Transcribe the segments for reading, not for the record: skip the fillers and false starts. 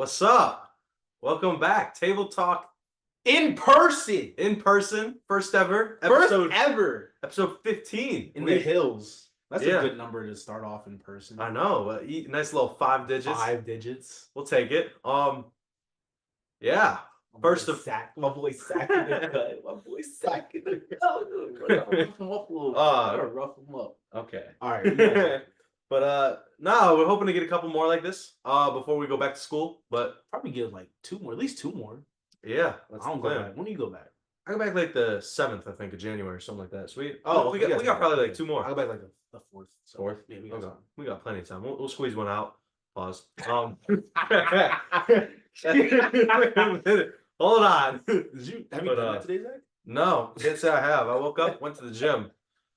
What's up? Welcome back. Table Talk In person. in person. First ever. First ever. Episode 15. In the hills. That's Yeah. a good number to start off in person. I know. Nice little 5 digits. 5 digits. We'll take it. Yeah. First of My boy Sack in the cut. My boy Sack in the cut. Rough him up a little. Gotta rough him up. Okay. All right. But no, we're hoping to get a couple more like this before we go back to school. But probably get like 2 more, at least 2 more. Yeah, I don't go back. When do you go back? I go back like the 7th, I think, of January or something like that. So we got probably like 2 more. I go back like the 4th. So. 4th? Yeah, we got plenty of time. We'll squeeze one out. Pause. Hold on. Have you done that today, Zach? No, can't say I have. I woke up, went to the gym.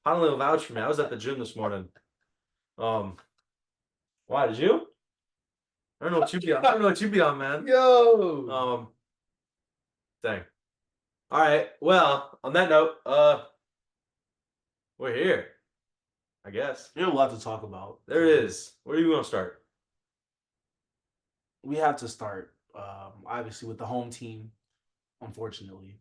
Finally will vouch for me. I was at the gym this morning. Why did you? I don't know what you be on, man. Yo. Dang. All right. Well, on that note, we're here. I guess. There's a lot to talk about. There is. Where are you going to start? We have to start, obviously, with the home team, unfortunately.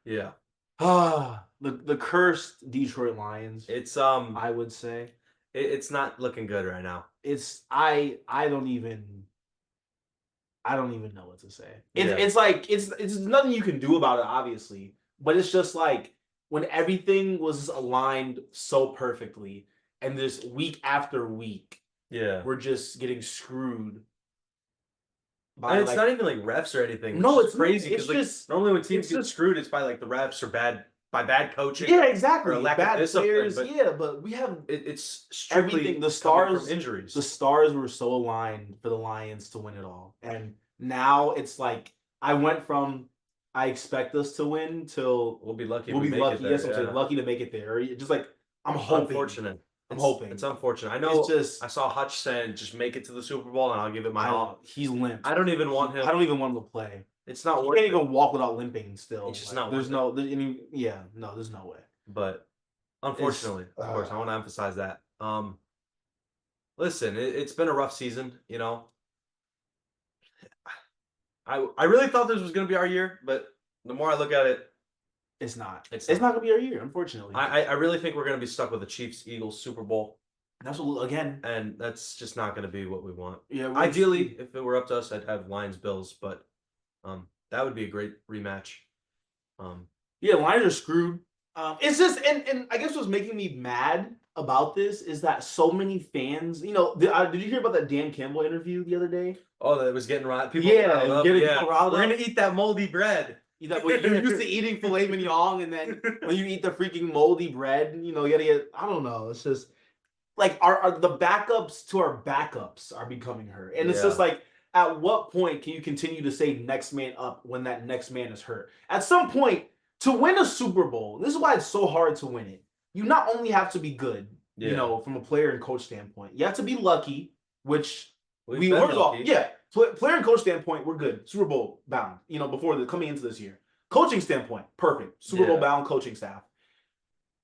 Yeah. The cursed Detroit Lions. It's I would say it's not looking good right now. It's I don't even know what to say. It's like it's nothing you can do about it, obviously, but it's just like when everything was aligned so perfectly, and this week after week, we're just getting screwed. And it's not even like refs or anything. No, it's crazy because like, normally when teams get screwed, it's by like the refs or bad coaching. Yeah, exactly. Or lack bad of discipline. Players, but we have it's strictly everything. The stars from injuries. The stars were so aligned for the Lions to win it all, and now it's like I went from I expect us to win till we'll be lucky. We'll be lucky. Yes, I'm saying lucky to make it there. Just like I'm hoping. Unfortunate. I'm hoping. It's unfortunate. I know. It's just I saw Hutch saying just make it to the Super Bowl and I'll give it my all. He's limp. I don't even want him. I don't even want him to play. It's not worth it. He can't even walk without limping. Still, it's just not. There's no. There's no way. But unfortunately, of course, I want to emphasize that. Listen, it's been a rough season. You know, I really thought this was going to be our year, but the more I look at it, it's not. It's not going to be our year, unfortunately. I really think we're going to be stuck with the Chiefs-Eagles Super Bowl. That's again, and that's just not going to be what we want. Yeah. Ideally, if it were up to us, I'd have Lions-Bills, but that would be a great rematch. Yeah, Lions are screwed. It's just, and I guess what's making me mad about this is that so many fans, you know, did you hear about that Dan Campbell interview the other day? Oh, that was getting riled. People riled up. We're going to eat that moldy bread. You're used to eating filet mignon, and then when you eat the freaking moldy bread, you know, you gotta get, I don't know. It's just like our the backups to our backups are becoming hurt. And it's just like, at what point can you continue to say next man up when that next man is hurt? At some point, to win a Super Bowl, this is why it's so hard to win it. You not only have to be good, you know, from a player and coach standpoint, you have to be lucky, which we were lucky. Yeah. Player and coach standpoint, we're good. Super Bowl bound, you know, coming into this year. Coaching standpoint, perfect. Super Bowl bound coaching staff.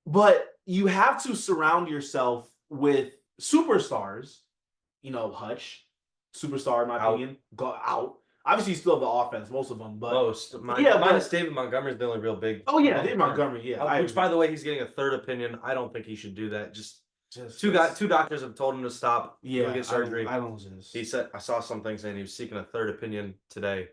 But you have to surround yourself with superstars. You know, Hutch, superstar in my opinion, go out. Obviously, you still have the offense, most of them, but minus David Montgomery's the only real big. Oh yeah, David Montgomery, which, by the way, he's getting a third opinion. I don't think he should do that. Two doctors have told him to stop. Get surgery. I don't just. He said I saw something saying he was seeking a third opinion today.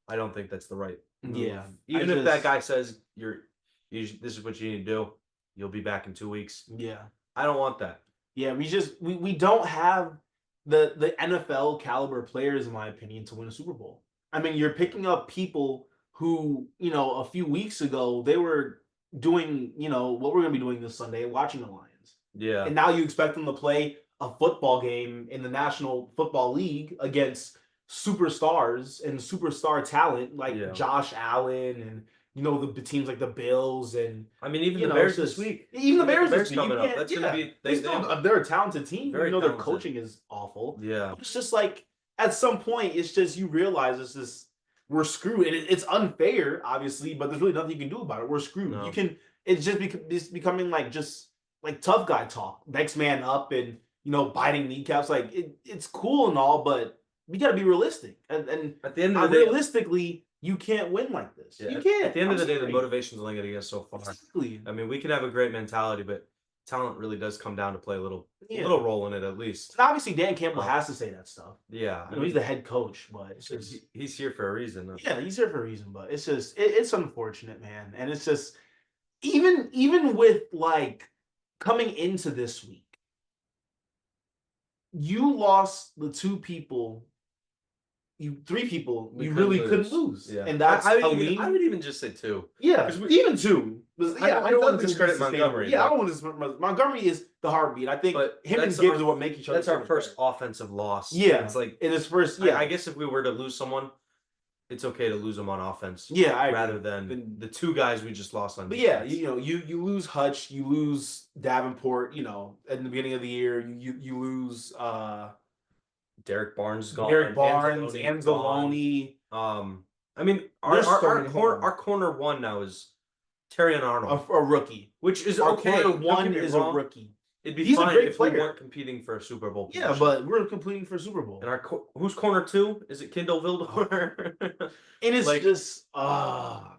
I don't think that's the right move. Yeah. Even if that guy says this is what you need to do, you'll be back in 2 weeks. Yeah. I don't want that. Yeah, we don't have the NFL caliber players, in my opinion, to win a Super Bowl. I mean, you're picking up people who, you know, a few weeks ago they were doing, you know, what we're gonna be doing this Sunday, watching the Lions. Yeah. And now you expect them to play a football game in the National Football League against superstars and superstar talent like Josh Allen and, you know, the teams like the Bills and I mean even the Bears this week. Even the Bears this week. Coming up. That's gonna be they're a talented team. Very their coaching is awful. Yeah. It's just like at some point it's just you realize we're screwed. And it's unfair, obviously, but there's really nothing you can do about it. We're screwed. No. It's becoming like just like tough guy talk. Next man up and, you know, biting kneecaps. Like it's cool and all, but we got to be realistic. And at the end of the day, realistically, you can't win like this. You can't. At the end of the day, the motivation's only going to get so far. Exactly. I mean, we can have a great mentality, but talent really does come down to play a little role in it, at least. And obviously, Dan Campbell has to say that stuff. Yeah, I mean, he's the head coach, but it's just, he's here for a reason. Yeah, he's here for a reason, but it's just it's unfortunate, man, and it's just even with like coming into this week, you lost the three people you really couldn't lose. Yeah. And that's I would even just say two. Yeah, even two. I don't want to discredit Montgomery. Yeah, I don't want to. Montgomery is the heartbeat. I think him and Gibbs are what make each other. That's our first offensive loss. Yeah, it's like in his first. Yeah, I guess if we were to lose someone, it's okay to lose them on offense. Yeah, rather than the two guys we just lost on. But defense. Yeah, you lose Hutch, you lose Davenport. You know, at the beginning of the year, you lose. Derek Barnes is gone. Derek Barnes, Anzalone. I mean, our corner one now is Terrion Arnold, a rookie, which is our okay. Corner one is a rookie. It'd be fine if we weren't competing for a Super Bowl position. Yeah, but we're competing for a Super Bowl. And who's corner two? Is it Kendall Vildor? And it's like, just I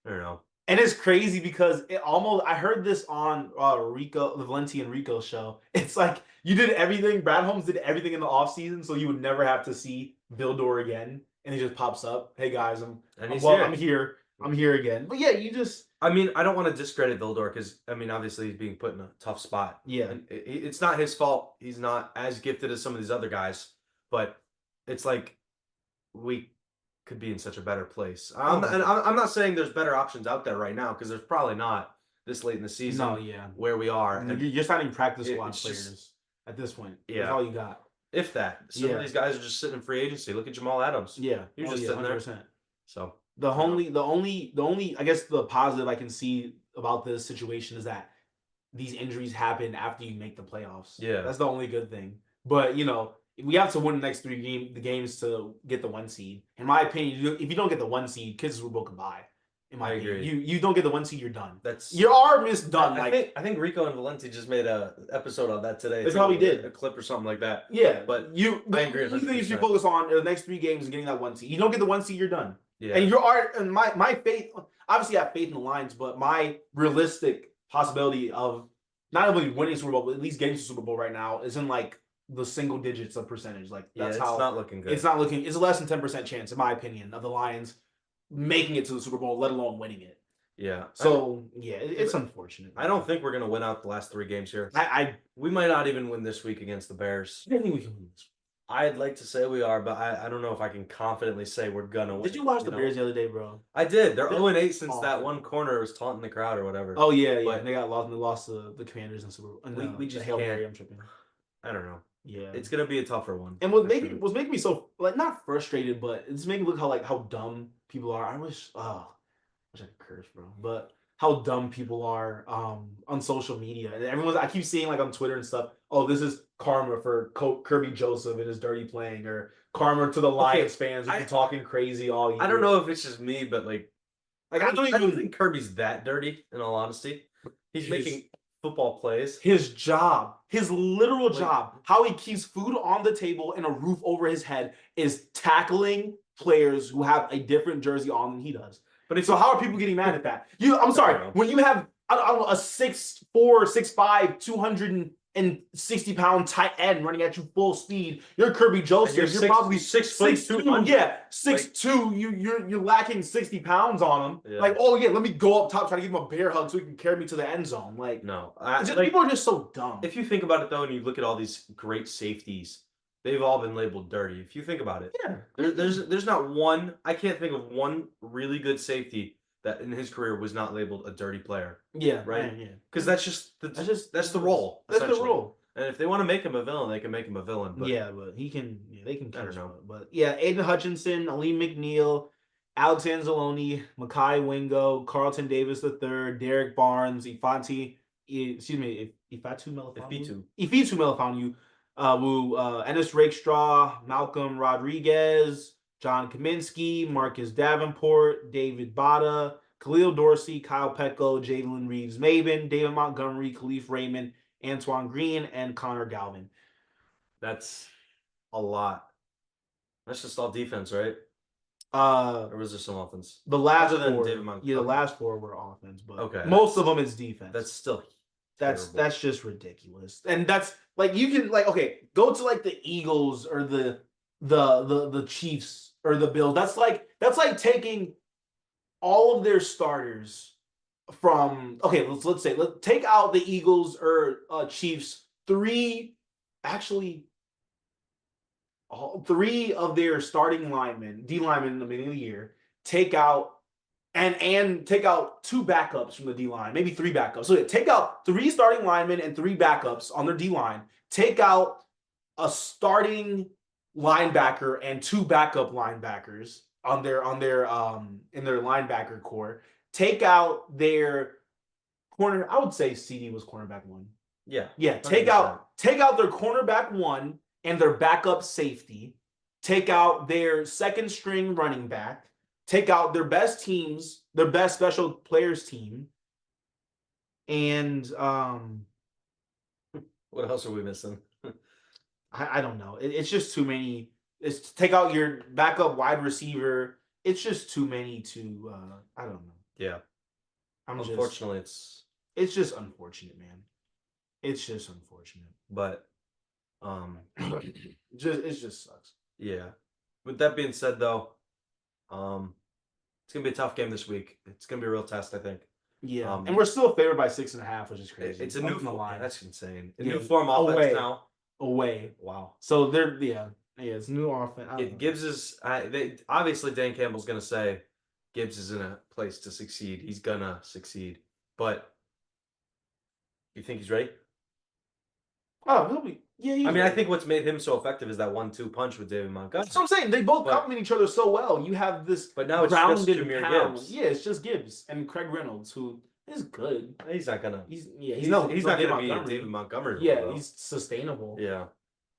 don't know. And it's crazy because I heard this on the Valenti and Rico show. It's like you did everything. Brad Holmes did everything in the offseason, so you would never have to see Vildor again. And he just pops up. Hey guys, I'm here. I'm here again. But yeah, I mean, I don't want to discredit Vildor because I mean, obviously he's being put in a tough spot. Yeah, and it's not his fault. He's not as gifted as some of these other guys. But it's like we could be in such a better place. I'm not saying there's better options out there right now because there's probably not this late in the season. No, yeah, where we are. And you're signing practice squad players at this point. Yeah, that's all you got. If that, some of these guys are just sitting in free agency. Look at Jamal Adams. Yeah, he was just sitting 100%. There. So the only I guess the positive I can see about this situation is that these injuries happen after you make the playoffs. Yeah, that's the only good thing. But we have to win the next three games to get the 1 seed. In my opinion, if you don't get the 1 seed, kids will go goodbye. In my opinion, you don't get the 1 seed, you're done. Your arm is done. I think Rico and Valenti just made a episode on that today. They probably did a clip or something like that. Yeah, but I agree. The thing you should focus on in the next 3 games is getting that 1 seed. You don't get the 1 seed, you're done. Yeah, and my faith. Obviously, I have faith in the Lions, but my realistic possibility of not only winning Super Bowl, but at least getting to Super Bowl right now is in like the single digits of percentage. Like that's how it's not looking good. It's not looking. It's a less than 10% chance, in my opinion, of the Lions making it to the Super Bowl, let alone winning it. Yeah. So it's unfortunate. I don't think we're gonna win out the last 3 games here. We might not even win this week against the Bears. I think we can win this. I'd like to say we are, but I don't know if I can confidently say we're gonna win. Did you watch the Bears the other day, bro? I did. They're 0-8 since that one corner was taunting the crowd or whatever. Oh yeah. And they got lost. And they lost the Commanders in Super Bowl. We just Hail Mary. I'm tripping. I don't know. Yeah, it's gonna be a tougher one. And what making me so not frustrated, but it's making me look how dumb people are. I wish I could curse, bro. But how dumb people are on social media. And I keep seeing like on Twitter and stuff, oh, this is karma for Kirby Joseph and his dirty playing, or karma to the Lions fans who've been talking crazy all year. I don't know if it's just me, but I don't think Kirby's that dirty, in all honesty. He's making football plays. His job, his literal job, how he keeps food on the table and a roof over his head is tackling players who have a different jersey on than he does. But so how are people getting mad at that? I'm sorry, when you have I don't know, a 6'4", 6'5", 260-pound tight end running at you full speed, you're Kirby Joseph. You're probably 6'2". Yeah, 6'2". You're lacking 60 pounds on him. Yeah. Like, oh yeah, let me go up top, try to give him a bear hug so he can carry me to the end zone. Like, no, people are just so dumb. If you think about it though, and you look at all these great safeties, they've all been labeled dirty. If you think about it, yeah, there's not one. I can't think of one really good safety that in his career was not labeled a dirty player. Yeah, right. Yeah, because that's the role. That's the role. And if they want to make him a villain, they can make him a villain. But but he can. Yeah, they can. I don't know. But yeah, Aiden Hutchinson, Aleem McNeil, Alex Anzalone, Mekhi Wingo, Carlton Davis III, Derek Barnes, Ifatu Melifonwu, Ennis Rakestraw, Malcolm Rodriguez, John Kaminsky, Marcus Davenport, David Bada, Khalil Dorsey, Kyle Pecco, Jalen Reeves-Maben, David Montgomery, Khalif Raymond, Antoine Green, and Connor Galvin. That's a lot That's just all defense, right? Uh, Or was there some offense? the last Other than David four, Montgomery. yeah, the Okay. last four were offense, but Okay. most of them is defense. That's still That's terrible. just ridiculous. And that's like you can like okay, go to like the Eagles or the Chiefs or the Bills. That's like taking all of their starters from okay, let's say let's take out the Eagles or Chiefs three actually all three of their starting linemen, D linemen in the beginning of the year, take out and take out two backups from the D line, maybe three backups. So yeah, take out three starting linemen and three backups on their D line. Take out a starting linebacker and two backup linebackers on their in their linebacker core. Take out their corner. I would say CD was cornerback one. Yeah. Yeah, 100%. take out their cornerback one and their backup safety. Take out their second string running back. Take out their best teams, their best special players team, and What else are we missing? I don't know. It's just too many. It's take out your backup wide receiver. It's just too many to. I don't know. Yeah. I'm Unfortunately, it's just unfortunate, man. It's just unfortunate. but It just sucks. yeah. With that being said, though, it's gonna be a tough game this week. It's gonna be a real test, I think. Yeah, and we're still favored by 6.5, which is crazy. It's a new line. That's insane. A Yeah, new form offense away. now. Away. Wow. So they're yeah, it's new offense. Gibbs is obviously Dan Campbell's gonna say Gibbs is in a place to succeed. He's gonna succeed, but you think he's ready? Oh, he'll be. Yeah, I mean, ready. I think what's made him so effective is that 1-2 punch with David Montgomery. That's what I'm saying. They both complement each other so well. You have this, but now it's just Jameer Gibbs. Yeah, it's just Gibbs and Craig Reynolds, who is good. He's not gonna. He's not gonna be a David Montgomery. Yeah, though. he's sustainable. Yeah,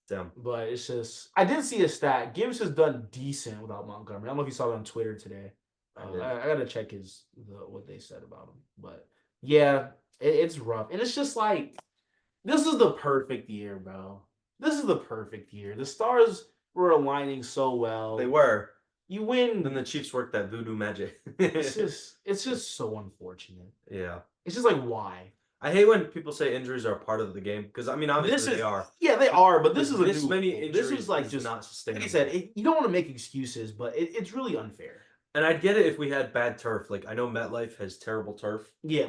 damn. But it's just I did see a stat. Gibbs has done decent without Montgomery. I don't know if you saw it on Twitter today. I gotta check what they said about him. But yeah, it's rough, and it's just like this is the perfect year, bro. This is the perfect year. The stars were aligning so well. They were. You win. Then the Chiefs worked that voodoo magic. it's just so unfortunate. Yeah. It's just like why. I hate when people say injuries are part of the game because I mean obviously they are. Yeah, they are, but this is this many injuries. This is like just not sustainable. Like I said, you don't want to make excuses, but it's really unfair. And I'd get it if we had bad turf. Like I know MetLife has terrible turf. Yeah,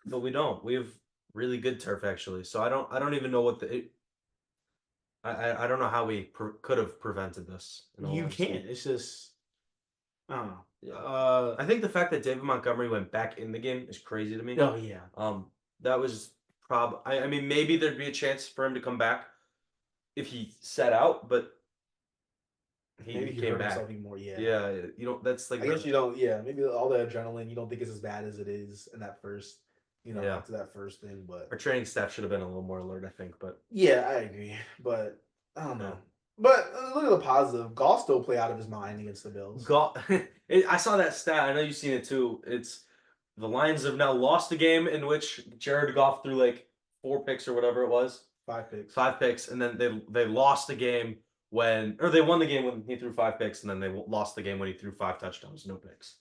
but we don't. We have really good turf actually. So I don't even know what I don't know how we could have prevented this. You can't. It's just I don't know. Yeah. I think the fact that David Montgomery went back in the game is crazy to me. Oh yeah. That was I mean maybe there'd be a chance for him to come back if he set out, but he came back. More, yeah. Yeah, you don't. That's like I guess you don't. Yeah, maybe all the adrenaline. You don't think it's as bad as it is in that first. After that first thing, but our training staff should have been a little more alert, I think. But yeah, I agree. But I don't know. But look at the positive. Goff still play out of his mind against the Bills. I saw that stat. I know you've seen it too. It's the Lions have now lost a game in which Jared Goff threw like 4 picks or whatever it was. 5 picks. 5 picks, and then they lost the game they won the game when he threw 5 picks, and then they lost the game when he threw 5 touchdowns, no picks.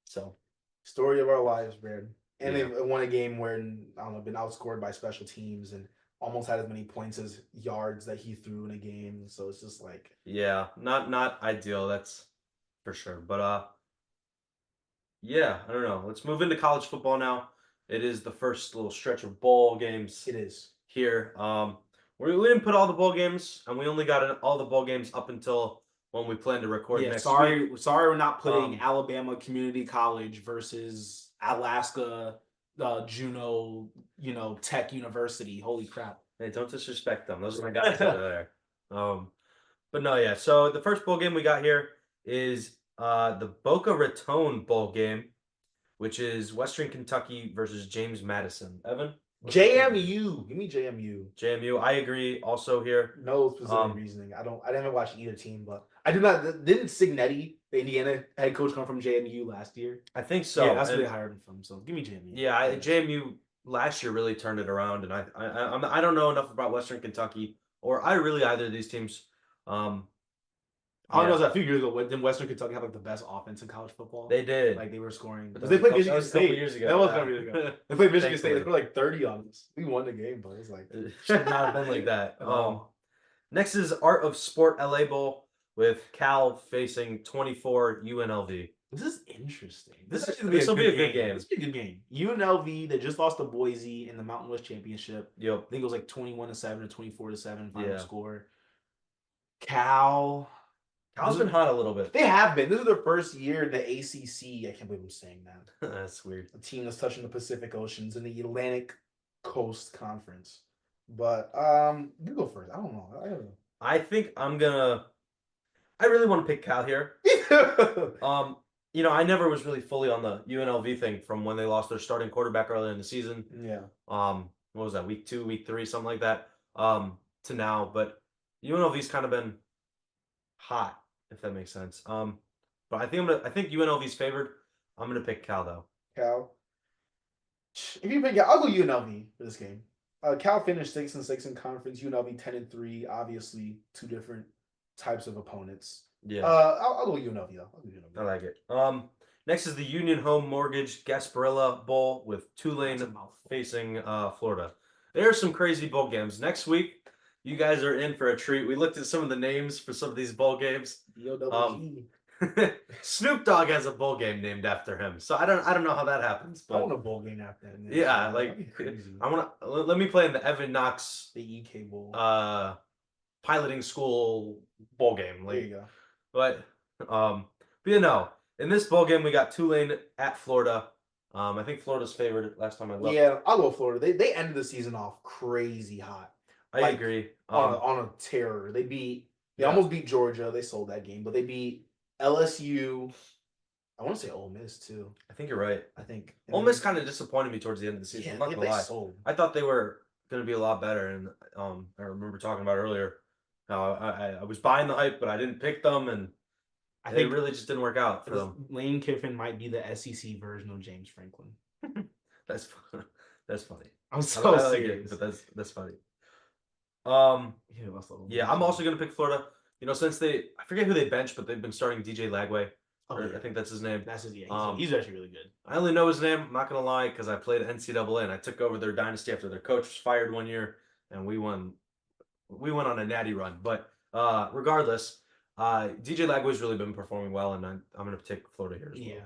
So, story of our lives, Brad. And they won a game where I don't know, been outscored by special teams and almost had as many points as yards that he threw in a game. So it's just like not ideal. That's for sure. But yeah, I don't know. Let's move into college football now. It is the first little stretch of bowl games. It is here. We didn't put all the bowl games, and we only got all the bowl games up until when we plan to record next week. Sorry, we're not putting Alabama Community College versus Alaska, Juneau, Tech University. Holy crap! Hey, don't disrespect them. Those are my guys over there. But no, yeah. So the first bowl game we got here is the Boca Raton bowl game, which is Western Kentucky versus James Madison. Evan. JMU. Give me JMU. JMU. I agree. Also here. No specific reasoning. I didn't watch either team, but I do not. Didn't Signetti, the Indiana head coach, come from JMU last year? I think so. Yeah, that's where they hired him from. So give me JMU. Yeah, JMU last year really turned it around, and I don't know enough about Western Kentucky or either of these teams. All I know Yeah, is that a few years ago, didn't Western Kentucky have like the best offense in college football? they did. Like they were scoring. But Because that they was a played couple, that Michigan was a couple State. years ago. That was a couple years ago. They played Michigan State. They Thankfully. scored like 30 on us. We won the game, but it's like It should not have been like that. oh. Next is Art of Sport LA Bowl with Cal facing 24 UNLV. This is interesting. This This will be a good game. game. This will be a good game. UNLV, they just lost to Boise in the Mountain West Championship. Yep. I think it was like 21-7 or 24-7 final Yeah. score. Cal's been hot a little bit. They have been. This is their first year in the ACC. I can't believe I'm saying that. That's weird. A team that's touching the Pacific Oceans in the Atlantic Coast Conference. But you go first. I don't know. I think I'm gonna. I really want to pick Cal here. I never was really fully on the UNLV thing from when they lost their starting quarterback earlier in the season. Yeah. What was that? Week 2, week 3, something like that. To now, but UNLV's kind of been hot, if that makes sense. But I think UNLV's favored. I'm gonna pick Cal though. Cal. If you pick, I'll go UNLV for this game. Cal finished 6-6 in conference. UNLV 10-3. Obviously, two different types of opponents. Yeah. I'll go UNLV though. I like it. Next is the Union Home Mortgage Gasparilla Bowl with Tulane facing Florida. There are some crazy bowl games. Next week, you guys are in for a treat. We looked at some of the names for some of these bowl games. Snoop Dogg has a bowl game named after him. So I don't know how that happens. But I want a bowl game after that. Yeah, like let me play in the Evan Knox, the EK Bowl, piloting school bowl game. There you go. But in this bowl game we got Tulane at Florida. I think Florida's favored last time I looked. Yeah, I'll go Florida. They ended the season off crazy hot. I agree. On a terror. They almost beat Georgia. They sold that game, but they beat LSU. I want to say Ole Miss too. I think you're right. I think Ole Miss kind of disappointed me towards the end of the season. Yeah, I'm not gonna lie. Sold. I thought they were going to be a lot better, and I remember talking about earlier how I was buying the hype, but I didn't pick them, and I think it really just didn't work out for them. Lane Kiffin might be the SEC version of James Franklin. That's funny. I'm so I serious. like it, but that's funny. Yeah, I'm also gonna pick Florida. Since I forget who they benched, but they've been starting DJ Lagway. I think that's his name. That's his. Yeah, he's actually really good. I only know his name. I'm not gonna lie, because I played NCAA and I took over their dynasty after their coach was fired one year, and we won. We went on a natty run. But regardless, DJ Lagway's really been performing well, and I'm gonna take Florida here as well.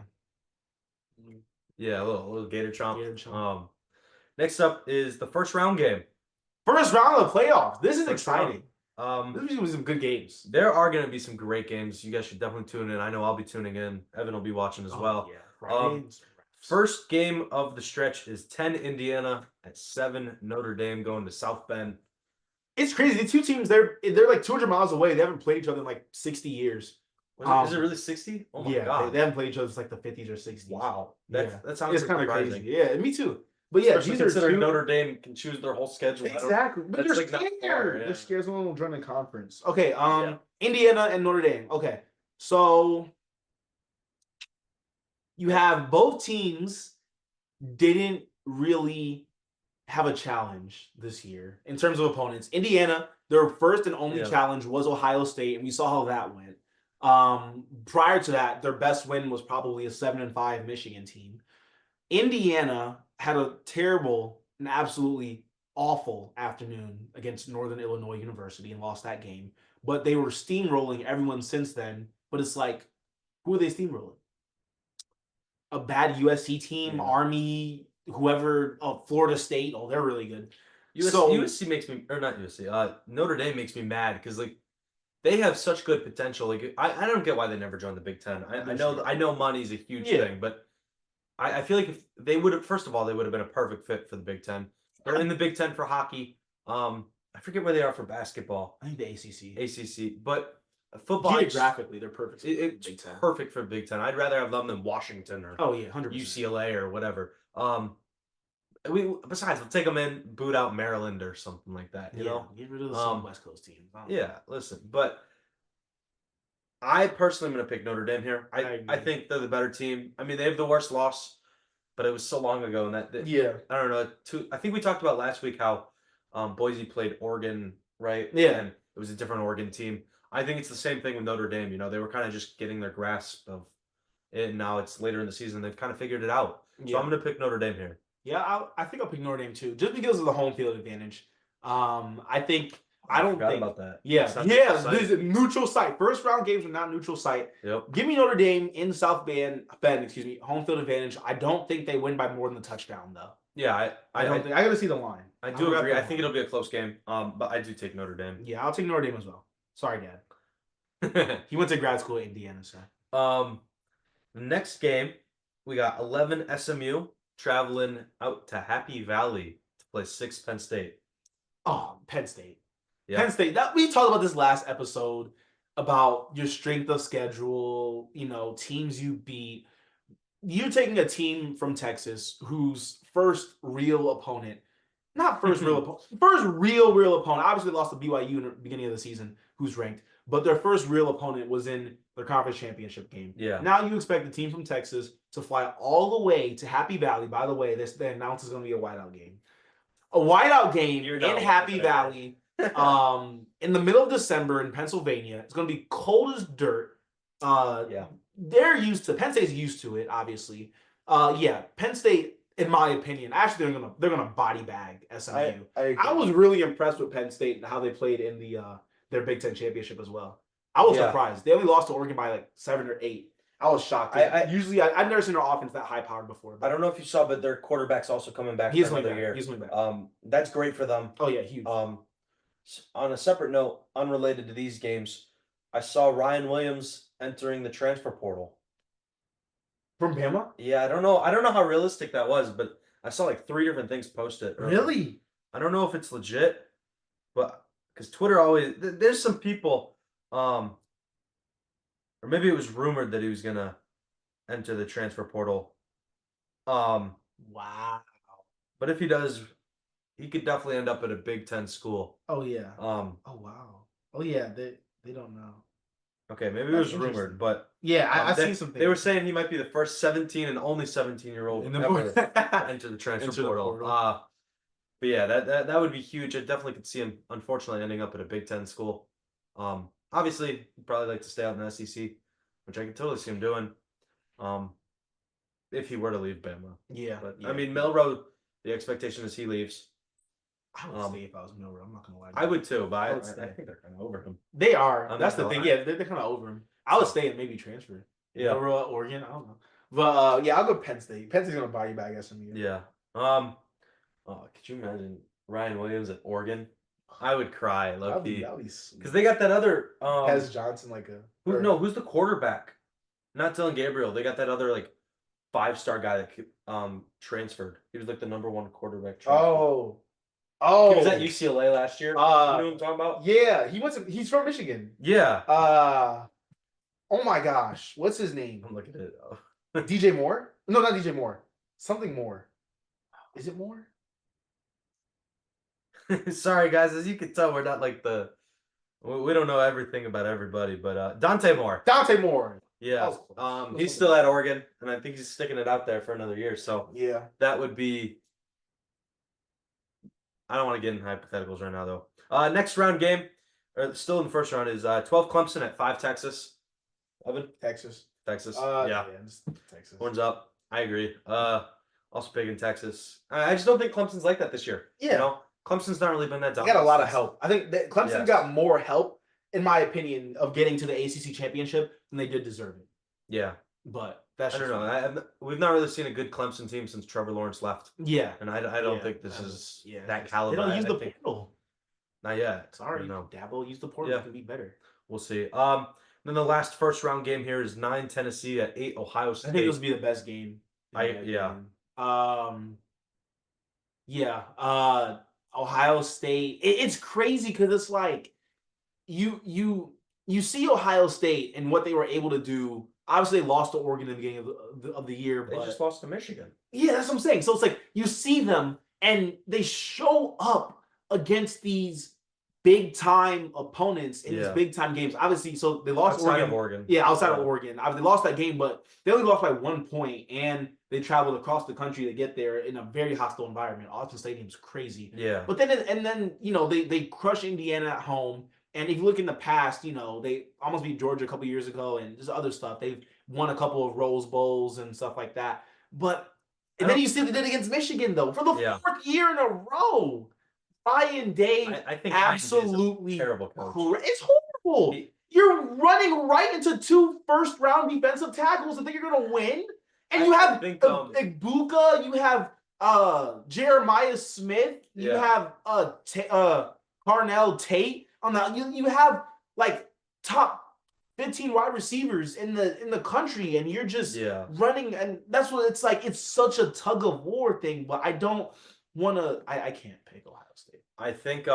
Yeah. Yeah, a little Gator Chomp. Gator Chomp. Next up is the first round game. First round of the playoffs. This is exciting. This was some good games. There are going to be some great games. You guys should definitely tune in. I know I'll be tuning in. Evan will be watching as well. Yeah. First game of the stretch is 10 Indiana at 7 Notre Dame going to South Bend. It's crazy. The two teams, they're like 200 miles away. They haven't played each other in like 60 years. Is it really 60? Oh my God. They haven't played each other since like the 50s or 60s. Wow. That sounds kind of crazy. Yeah, me too. But yeah, these are Notre Dame can choose their whole schedule. Exactly. But they're like scared. Yeah. They're scared of a running conference. Okay, Indiana and Notre Dame. Okay. So you have both teams didn't really have a challenge this year in terms of opponents. Indiana, their first and only challenge was Ohio State, and we saw how that went. Prior to that, their best win was probably a 7-5 Michigan team. Indiana had a terrible and absolutely awful afternoon against Northern Illinois University and lost that game. But they were steamrolling everyone since then. But it's like, who are they steamrolling? A bad USC team, Army, whoever, Florida State. Oh, they're really good. USC makes me, or not USC, Notre Dame makes me mad because like they have such good potential. Like I don't get why they never joined the Big Ten. I know money's a huge thing, but I feel like if they would have, first of all, they would have been a perfect fit for the Big Ten. They're in the Big Ten for hockey. I forget where they are for basketball. I think the ACC. ACC, but football. Geographically, they're perfect. It's Big Ten. Perfect for Big Ten. I'd rather have them than Washington or 100%. UCLA or whatever. Besides, we'll take them in, boot out Maryland or something like that. You know, get rid of some West Coast teams. Listen, but I personally am going to pick Notre Dame here. I think they're the better team. I mean, they have the worst loss, but it was so long ago, and I don't know. I think we talked about last week how Boise played Oregon, right? Yeah, and it was a different Oregon team. I think it's the same thing with Notre Dame. You know, they were kind of just getting their grasp of it, and now it's later in the season. They've kind of figured it out. So I'm going to pick Notre Dame here. Yeah, I think I'll pick Notre Dame too, just because of the home field advantage. I think I don't forgot think about that. Yeah, this is a neutral site. First round games are not neutral site. Yep. Give me Notre Dame in South Bend, home field advantage. I don't think they win by more than a touchdown though. Yeah, I don't think I got to see the line. I do agree. I think it'll be a close game. But I do take Notre Dame. Yeah, I'll take Notre Dame as well. Sorry, Dad. He went to grad school at Indiana, so. The next game, we got 11 SMU traveling out to Happy Valley to play 6 Penn State. Oh, Penn State. Yeah. Penn State. We talked about this last episode about your strength of schedule, teams you beat. You're taking a team from Texas whose first real opponent, not first real opponent, first real opponent, obviously lost to BYU in the beginning of the season, who's ranked, but their first real opponent was in their conference championship game. Yeah. Now you expect the team from Texas to fly all the way to Happy Valley. By the way, they announced it's going to be a whiteout game. A whiteout game in Happy Valley in the middle of December in Pennsylvania. It's going to be cold as dirt. Penn State's used to it, obviously. Penn State, in my opinion, actually they're gonna body bag SMU. I was really impressed with Penn State and how they played in their Big Ten championship as well. I was surprised. They only lost to Oregon by like 7 or 8. I was shocked. Usually I've never seen their offense that high powered before. I don't know if you saw, but their quarterback's also coming back for another year. He's coming back. That's great for them. Oh yeah, huge. On a separate note, unrelated to these games, I saw Ryan Williams entering the transfer portal. From Bama? Yeah, I don't know how realistic that was, but I saw like 3 different things posted. Really? I don't know if it's legit, but because Twitter always there's some people, or maybe it was rumored that he was gonna enter the transfer portal. Wow. But if he does, he could definitely end up at a Big Ten school. Oh yeah. Oh wow. Oh yeah. They don't know. Okay, maybe it was rumored, but yeah, I see something. They were saying he might be the first 17 and only 17-year-old ever to enter the transfer portal. But yeah, that would be huge. I definitely could see him, unfortunately, ending up at a Big Ten school. Obviously, he'd probably like to stay out in the SEC, which I could totally see him doing. If he were to leave Bama. Yeah. But I mean, Milroe, the expectation is he leaves. I would stay if I was Milroe. I'm not gonna lie. I would too, but I think they're kind of over him. They are. That's the thing. Yeah, they're kind of over him. I would stay and maybe transfer. Yeah. Milroe, Oregon. I don't know. But yeah, I'll go Penn State. Penn State's gonna buy you back SMU. Yeah. Could you imagine Ryan Williams at Oregon? I would cry, low key. Because they got that other Hez Johnson, who's the quarterback? Not Dylan Gabriel. They got that other like 5-star guy that transferred. He was like the #1 quarterback. Oh, he was at UCLA last year. You know what I'm talking about? Yeah, he's from Michigan. Yeah. Oh my gosh, what's his name? I'm looking at it. DJ Moore? No, not DJ Moore. Something more. Is it Moore? Sorry, guys. As you can tell, we're not like we don't know everything about everybody, but Dante Moore. Dante Moore. Yeah. He's still at Oregon, and I think he's sticking it out there for another year. So yeah, that would be. I don't want to get in hypotheticals right now, though. Next round game, or still in the first round, is 12 Clemson at 5 Texas. Evan? Texas. Yeah. Texas. Horns up. I agree. Also big in Texas. I just don't think Clemson's like that this year. Yeah. You know? Clemson's not really been that dominant. They got a lot of help. I think that Clemson got more help, in my opinion, of getting to the ACC championship than they did deserve it. Yeah. But that's I don't know. We've not really seen a good Clemson team since Trevor Lawrence left. Yeah. And I don't think this is that caliber. They don't use the portal. Not yet. Sorry. No. Dabo used the portal. It can be better. We'll see. Then the last first round game here is 9 Tennessee at 8 Ohio State. I think this will be the best game. Ohio State. It's crazy because it's like you see Ohio State and what they were able to do. Obviously, they lost to Oregon in the beginning of the year. They just lost to Michigan. Yeah, that's what I'm saying. So it's like you see them and they show up against these big time opponents in these big time games. Obviously, so they lost outside of Oregon. Yeah, outside of Oregon. Obviously, they lost that game, but they only lost by 1 point, and they traveled across the country to get there in a very hostile environment. Austin Stadium's crazy. Yeah. But then they crush Indiana at home, And if you look in the past, they almost beat Georgia a couple years ago, and just other stuff. They've won a couple of Rose Bowls and stuff like that. But and then you see what they did against Michigan though for the fourth year in a row. Ryan Day, I think absolutely terrible coach. It's horrible. You're running right into 2 first-round defensive tackles and think you're gonna win. And you have Ibuka, you have Jeremiah Smith, you have Carnell Tate on that. You have like top 15 wide receivers in the country, and you're just running, and that's what it's like. It's such a tug of war thing, but I don't want to. I can't pick Ohio State. I think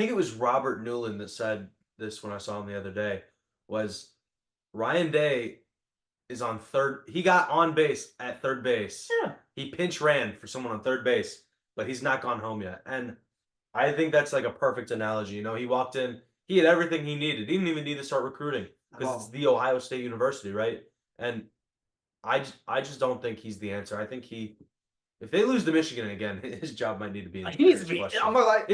it was Robert Newland that said this when I saw him the other day. Was Ryan Day is on third? He got on base at third base. Yeah, he pinch ran for someone on third base, but he's not gone home yet. And I think that's like a perfect analogy. He walked in. He had everything he needed. He didn't even need to start recruiting because it's the Ohio State University, right? And I just don't think he's the answer. I think if they lose to Michigan again, his job might need to be in question. It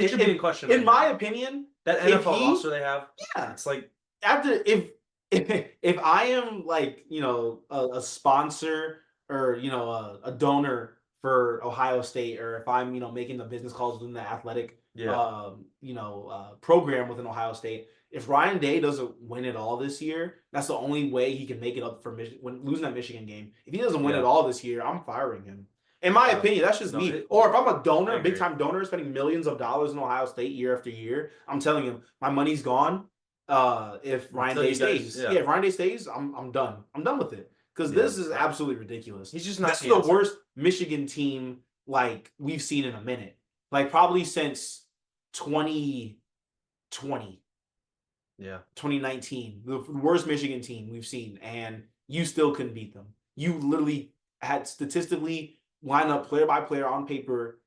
should be in question. In my opinion, that NFL roster they have, it's like after if I am like a sponsor or a donor for Ohio State, or if I'm making the business calls within the athletic program within Ohio State. If Ryan Day doesn't win it all this year, that's the only way he can make it up for when losing that Michigan game. If he doesn't win it all this year, I'm firing him. In my opinion, that's just me. Or if I'm a donor, big time donor, spending millions of dollars in Ohio State year after year, I'm telling him my money's gone. If Ryan Day stays, if Ryan Day stays, I'm done. I'm done with it because this is absolutely ridiculous. He's just not. This is the worst Michigan team like we've seen in a minute, like probably since 2020. Yeah. 2019. The worst Michigan team we've seen, and you still couldn't beat them. You literally had statistically line up player by player on paper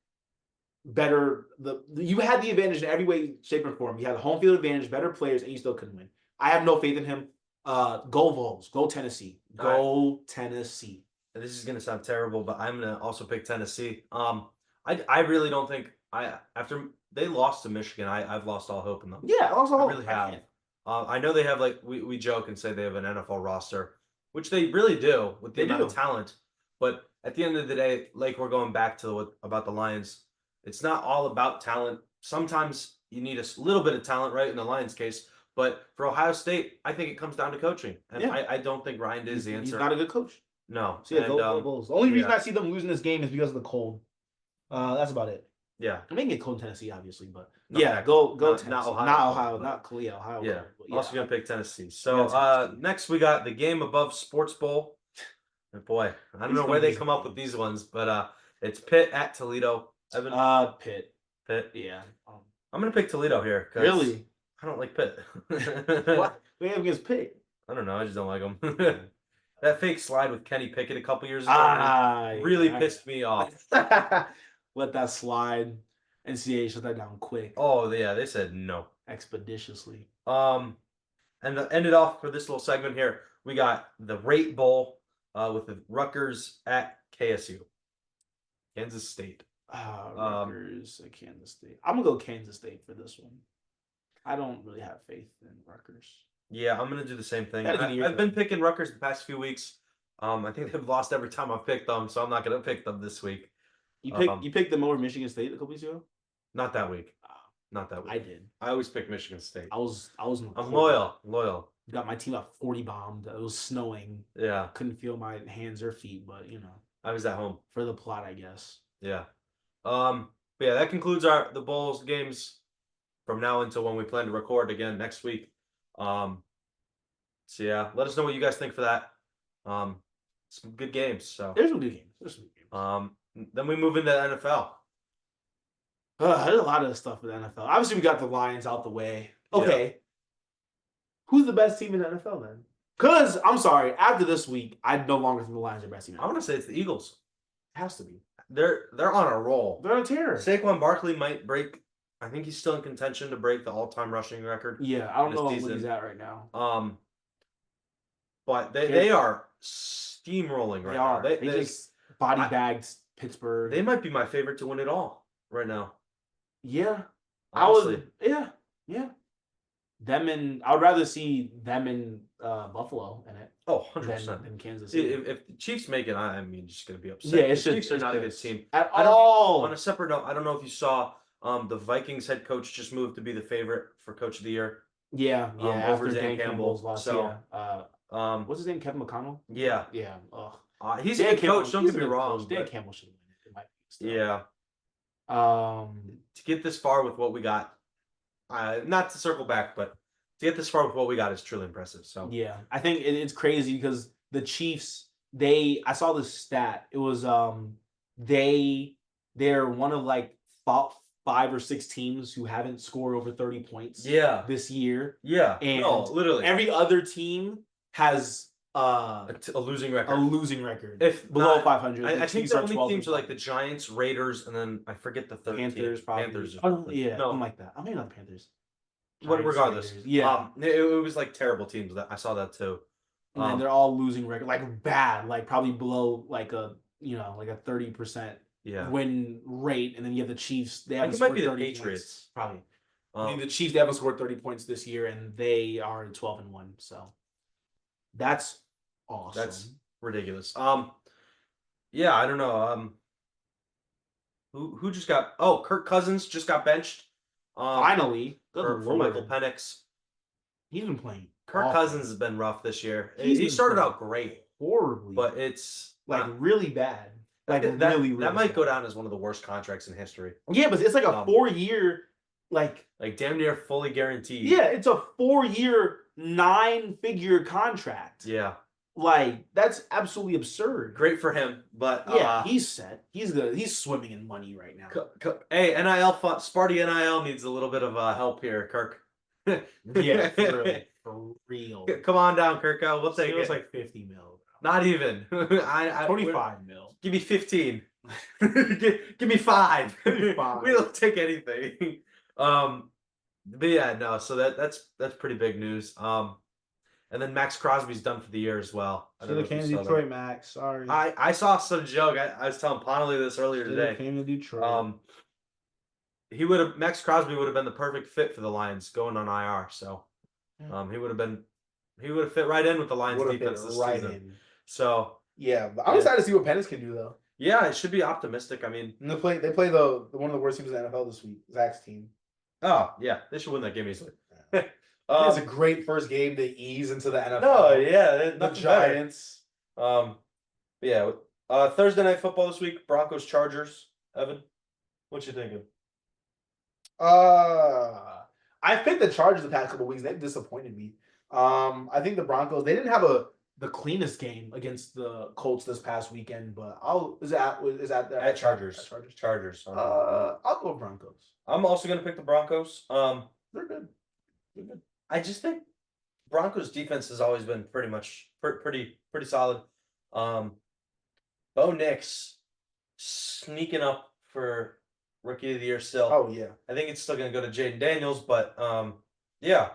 better. You had the advantage in every way, shape, and form. You had the home field advantage, better players, and you still couldn't win. I have no faith in him. Go Vols. Go Tennessee. Go Tennessee. And this is gonna sound terrible, but I'm gonna also pick Tennessee. I really don't think after they lost to Michigan, I've lost all hope in them. Yeah, I lost all hope. I really have. I know they have we joke and say they have an NFL roster, which they really do with the amount of talent. But at the end of the day, like we're going back to about the Lions, it's not all about talent. Sometimes you need a little bit of talent, right? In the Lions case, but for Ohio State, I think it comes down to coaching, and I don't think Ryan Day is the answer. He's not a good coach. No. So go Bulls. The only reason I see them losing this game is because of the cold. That's about it. Yeah, I may get cold in Tennessee, obviously, but go Tennessee. Not Ohio, not Ohio, not Ohio. Yeah, also gonna pick Tennessee. So next we got the game above Sports Bowl. And boy, I don't know where they come up with these ones, but it's Pitt at Toledo. Pitt. Yeah, I'm gonna pick Toledo here. Really? I don't like Pitt. What? We have against Pitt. I don't know. I just don't like them. That fake slide with Kenny Pickett a couple years ago really pissed me off. Let that slide. NCAA shut that down quick. Oh yeah, they said no expeditiously. And to end it off for this little segment here, we got the Rate Bowl with the Rutgers at KSU, Kansas State. Rutgers at Kansas State. I'm gonna go Kansas State for this one. I don't really have faith in Rutgers. Yeah, I'm gonna do the same thing. I've been picking Rutgers the past few weeks. I think they've lost every time I've picked them, so I'm not gonna pick them this week. You picked them over Michigan State a couple weeks ago? Not that week. Not that week. I did. I always pick Michigan State. I'm loyal. Got my team at 40 bombed. It was snowing. Yeah. Couldn't feel my hands or feet, but I was at home. For the plot, I guess. Yeah. But yeah, that concludes the Bowls games from now until when we plan to record again next week. So yeah, let us know what you guys think for that. Some good games. So there's some good games. Then we move into the NFL. There's a lot of stuff with the NFL. Obviously, we got the Lions out the way. Okay. Yeah. Who's the best team in the NFL then? Because, I'm sorry, after this week, I no longer think the Lions are the best team. I want to say it's the Eagles. It has to be. They're on a roll. They're on a tear. Saquon Barkley might break. I think he's still in contention to break the all-time rushing record. Yeah, I don't know what he's at right now. But they are steamrolling right now. They just body bagged Pittsburgh. They might be my favorite to win it all right now. Yeah. Honestly. Yeah. Yeah. I would rather see them in Buffalo in it Oh, 100%. than Kansas City. If the Chiefs make it, I mean, just gonna be upset. Yeah, it's The just Chiefs are not a good team at I don't. all. On a separate note, I don't know if you saw the Vikings head coach just moved to be the favorite for Coach of the Year. Yeah, Over after Dan Dan Campbell's Campbell. loss, So, what's his name? Kevin McConnell? yeah, Yeah. Ugh. he's a good coach. Don't He's get a me good wrong, coach. Dan but Campbell should win it, in my opinion, still. yeah, Um, to get this far with what we got, not to circle back, but to get this far with what we got is truly impressive. So, yeah, I think it's crazy because the Chiefs, I saw this stat. It was they're one of like 5 or 6 teams who haven't scored over 30 points yeah, this year. yeah, And no, literally, every other team has a losing record. a losing record. If below not, 500. I think Chiefs the are only 12 teams are and like the Giants, Raiders, and then I forget the third Panthers, team. probably. Panthers. Or Oh, something. yeah, No, something like that. I mean, not the Panthers. But Giants, regardless, Raiders. Yeah. it was like terrible teams. That I saw that too. And then they're all losing record, like bad, like probably below like a 30% yeah, win rate. And then you have the Chiefs. They I haven't think it might scored be the 30 Patriots. points. Probably. I mean, the Chiefs, they haven't scored 30 points this year, and they are 12-1. So that's awesome. That's ridiculous. Yeah, I don't know. Who just got? Oh, Kirk Cousins just got benched. Finally, for Michael Penix. He's been playing. Kirk awful. Cousins has been rough this year. He's He been started playing out great, horribly, but it's like really bad. Like really that might bad. go down as one of the worst contracts in history. Yeah, but it's like a 4-year, like damn near fully guaranteed. Yeah, it's a 4-year, 9-figure contract. Yeah, like that's absolutely absurd. Great for him, but yeah, he's set. He's good. He's swimming in money right now. Hey, NIL Sparty NIL needs a little bit of help here, Kirk. Yeah, for real. Come on down, Kirko. We'll take it. It's like 50 mil. Not even. 25 mil. Give me 15. give me 5. We don't take anything. But yeah, no. So that's pretty big news. And then Max Crosby's done for the year as well. Should have came to Detroit, Max. Sorry. I saw some joke. I was telling Ponley this earlier today. Came to Detroit. Max Crosby would have been the perfect fit for the Lions going on IR. So, he would have fit right in with the Lions defense this season. So yeah, but I'm excited to see what Penix can do though. Yeah, it should be optimistic. I mean, they play the one of the worst teams in the NFL this week, Zach's team. Oh yeah, they should win that game easily. It's a great first game to ease into the NFL. No, yeah, the Giants. Yeah. Thursday night football this week: Broncos Chargers. Evan, what you thinking? I picked the Chargers the past couple weeks. They've disappointed me. I think the Broncos, they didn't have the cleanest game against the Colts this past weekend, but at Chargers. Chargers. I'll go Broncos. I'm also gonna pick the Broncos. They're good. I just think Broncos defense has always been pretty solid. Bo Nix sneaking up for Rookie of the Year still. Oh yeah. I think it's still gonna go to Jaden Daniels, but yeah.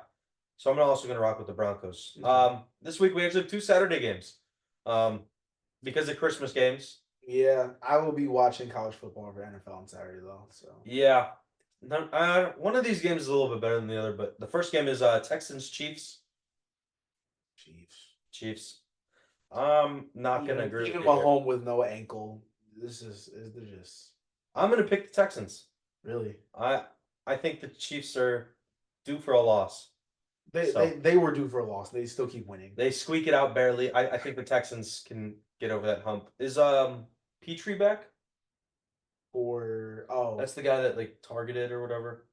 So I'm also gonna rock with the Broncos. This week we actually have 2 Saturday games. Because of Christmas games. Yeah, I will be watching college football over NFL on Saturday though. So yeah. One of these games is a little bit better than the other, but the first game is Texans Chiefs. Chiefs. I'm not gonna agree. Even while home with no ankle, this is just. I'm gonna pick the Texans. Really? I think the Chiefs are due for a loss. They were due for a loss. They still keep winning. They squeak it out barely. I think the Texans can get over that hump. Is Petrie back? That's the guy that like targeted or whatever.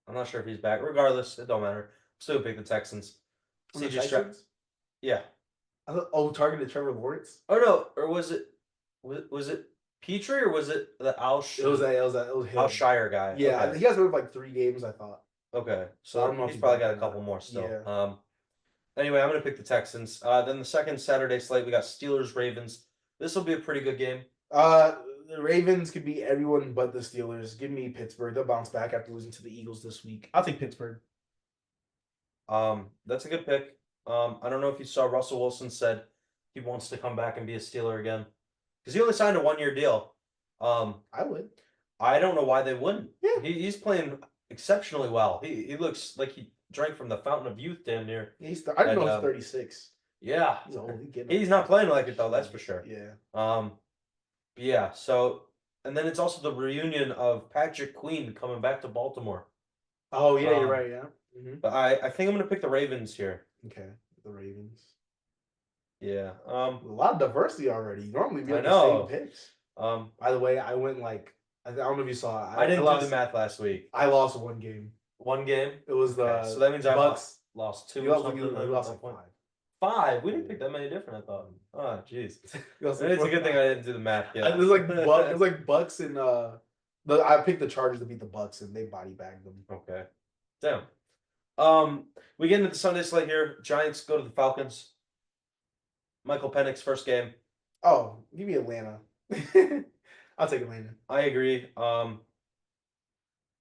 I'm not sure if he's back. Regardless, it don't matter. Still pick the Texans. Yeah. Targeted Trevor Lawrence. Oh no, or was it Petrie or was it the Al? It was him. Al Shire guy. Yeah, okay. he has like 3 games. I thought. Okay, so he's probably got a couple more still. Yeah. Anyway, I'm gonna pick the Texans. Then the second Saturday slate, we got Steelers Ravens. This will be a pretty good game. The Ravens could beat everyone but the Steelers. Give me Pittsburgh. They'll bounce back after losing to the Eagles this week. I'll take Pittsburgh. That's a good pick. I don't know if you saw Russell Wilson said he wants to come back and be a Steeler again because he only signed a 1-year deal. I would. I don't know why they wouldn't. Yeah. He's playing exceptionally well. He looks like he drank from the fountain of youth, damn near. I didn't And know he's 36. yeah, He's old. He's getting up he's not there. playing like it though. That's for sure. Yeah. Um, but yeah. So, and then it's also the reunion of Patrick Queen coming back to Baltimore. Oh yeah, you're Um, right. Yeah. but I think I'm gonna pick the Ravens here. Okay. The Ravens. Yeah. A lot of diversity already. Normally we I have the same know. picks. Um, By the way, I went like I don't know if you saw it. I I didn't do the lost. math last week. I lost one game. One game. It was Okay, so that means I Bucks. lost two You or lost, something. you Then lost at like one point. 5. Five. We didn't pick that many different. I thought. Oh, jeez. You lost It's a good thing I didn't do the math yet. It was like it was like Bucks and I picked the Chargers to beat the Bucks and they body bagged them. Okay. Damn. We get into the Sunday slate here. Giants go to the Falcons. Michael Penix first game. Oh, give me Atlanta. I'll take Atlanta. I agree.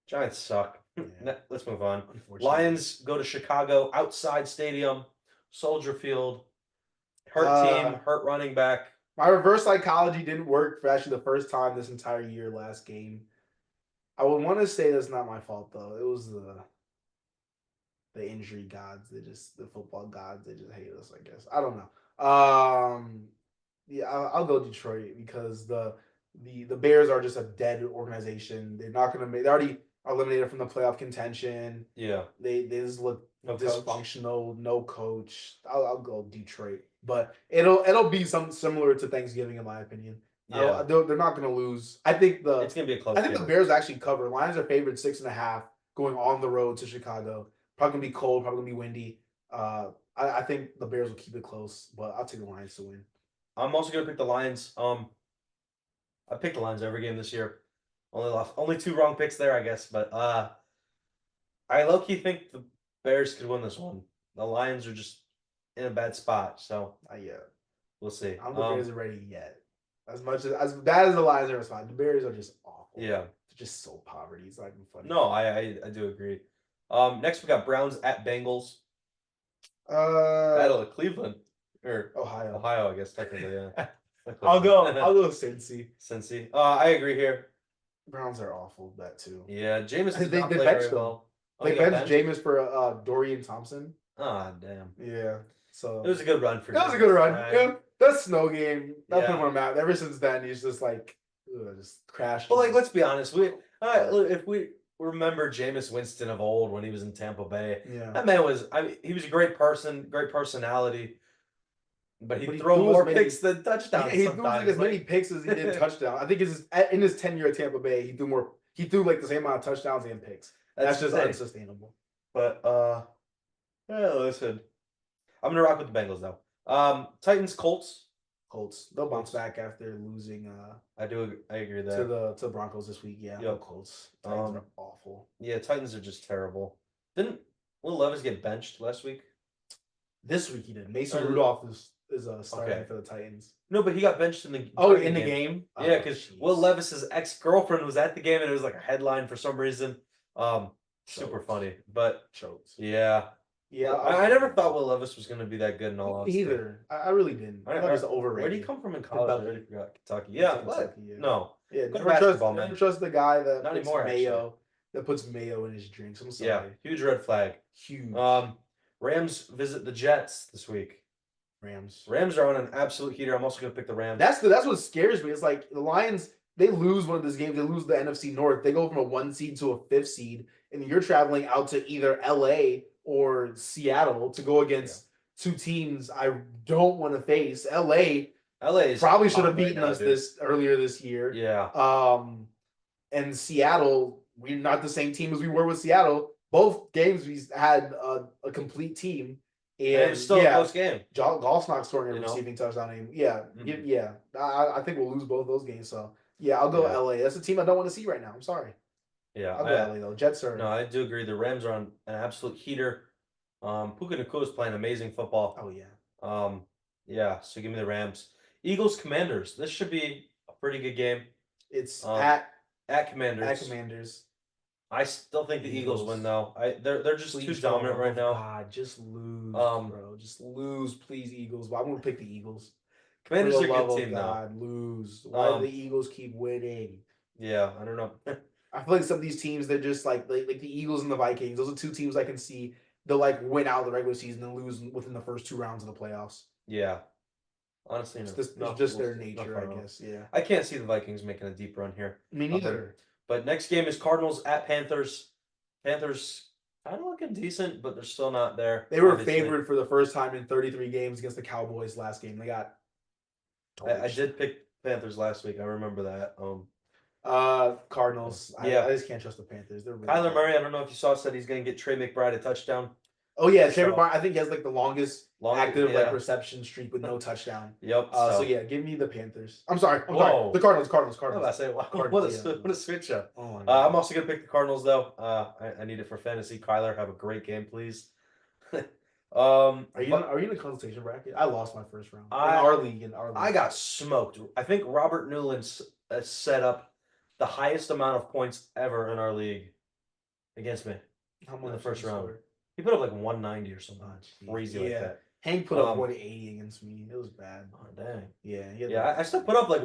Giants suck. Yeah. Let's move on. Unfortunately. Lions go to Chicago, outside stadium, Soldier Field. Hurt team, hurt running back. My reverse psychology didn't work for actually the first time this entire year last game. I would want to say that's not my fault though. It was the injury gods. The football gods. They just hate us. I guess I don't know. Yeah, I'll go Detroit because the Bears are just a dead organization. They're not going to make. They already are eliminated from the playoff contention. Yeah, they just look dysfunctional. Coach. No coach. I'll go Detroit, but it'll be some similar to Thanksgiving in my opinion. Yeah, they're not going to lose. I think it's going to be a close. I think the Bears actually cover. Lions are favored 6.5 going on the road to Chicago. Probably gonna be cold. Probably gonna be windy. I think the Bears will keep it close, but I'll take the Lions to win. I'm also gonna pick the Lions. I picked the Lions every game this year. Only 2 wrong picks there, I guess. But I low key think the Bears could win this one. The Lions are just in a bad spot, so yeah, we'll see. I don't think the Bears are ready yet. As bad as the Lions are, the Bears are just awful. Yeah, they're just so poverty. It's not even funny. No, I do agree. Next we got Browns at Bengals. Battle of Cleveland or Ohio, I guess technically. Yeah. I'll go Cincy. Cincy. I agree here. Browns are awful. That too. Yeah, Jameis did they not play benched very well. They benched Jameis for Dorian Thompson. Ah, damn. Yeah. So it was a good run for. It was a good run. Yeah, that snow game. That put him on a map. Ever since then, he's just like just crashed. Well, like let's be honest. If we remember Jameis Winston of old when he was in Tampa Bay, that man was. He was a great person, great personality. But he'd throw more picks than touchdowns. He threw like as many picks as he did touchdowns. I think in his tenure at Tampa Bay, he threw more. He threw like the same amount of touchdowns and picks. That's just unsustainable. But yeah, listen, I'm gonna rock with the Bengals though. Titans, Colts. They'll bounce back after losing. I agree with that. To the Broncos this week. Yeah, Colts. Titans are awful. Yeah, Titans are just terrible. Didn't Will Levis get benched last week? This week he did. Mason Rudolph is starting for the Titans. No, but he got benched in the game. Yeah, because Will Levis's ex-girlfriend was at the game, and it was like a headline for some reason. Super funny, but chokes. Yeah. I never thought Will Levis was going to be that good in all honesty. Either. I really didn't. I thought he was overrated. Where did he come from in college? I already forgot. Kentucky. Yeah. Kentucky, yeah. No. Yeah. Never trust the guy that Not puts anymore, mayo. That puts mayo in his drinks. I'm sorry. Yeah. Huge red flag. Huge. Rams visit the Jets this week. Rams are on an absolute heater. I'm also going to pick the Rams. That's what scares me. It's like the Lions, they lose one of these games. They lose the NFC North. They go from a 1 seed to a 5th seed. And you're traveling out to either LA or Seattle to go against 2 teams I don't want to face. LA probably should have beaten us earlier this year. Yeah. And Seattle, we're not the same team as we were with Seattle. Both games we had a complete team. And it was still a close game. Gallstock scoring a receiving touchdown. Yeah. I think we'll lose both those games. So yeah, I'll go LA. That's a team I don't want to see right now. I'm sorry. Yeah, I'll go LA though. Jets are. No, I do agree. The Rams are on an absolute heater. Puka Nacua is playing amazing football. Oh yeah. Yeah. So give me the Rams. Eagles, Commanders. This should be a pretty good game. It's at Commanders. At Commanders. I still think the Eagles win though. They're just too dominant right now. God, just lose, bro. Just lose, please, Eagles. Well, I'm gonna pick the Eagles. Commanders are a good team though. Lose. Why do the Eagles keep winning? Yeah, I don't know. I feel like some of these teams, they're just like the Eagles and the Vikings. Those are two teams I can see they'll like win out the regular season and lose within the first 2 rounds of the playoffs. Yeah, honestly, no, It's just their nature, I guess. Yeah. I can't see the Vikings making a deep run here. Me neither. But next game is Cardinals at Panthers. Panthers kind of looking decent, but they're still not there. They were favored for the first time in 33 games against the Cowboys last game. They got. I did pick Panthers last week. I remember that. Cardinals. Yeah. I just can't trust the Panthers. They're really Kyler bad. Murray. I don't know if you saw, said he's going to get Trey McBride a touchdown. Oh yeah, Trey McBride. I think he has like the longest active yeah. like reception streak with no touchdown. Yep. So yeah, give me the Panthers. I'm sorry. Whoa. The Cardinals. I say, wow, what a switch up. Oh, I'm also going to pick the Cardinals though. I need it for fantasy. Kyler, have a great game, please. Are you in the consultation bracket? I lost my first round. In our league. I got smoked. I think Robert Newland set up the highest amount of points ever in our league against me in the first round. He put up like 190 or something. Crazy like that. Hank put up 180 against me. It was bad. Oh dang. Yeah. I still put up like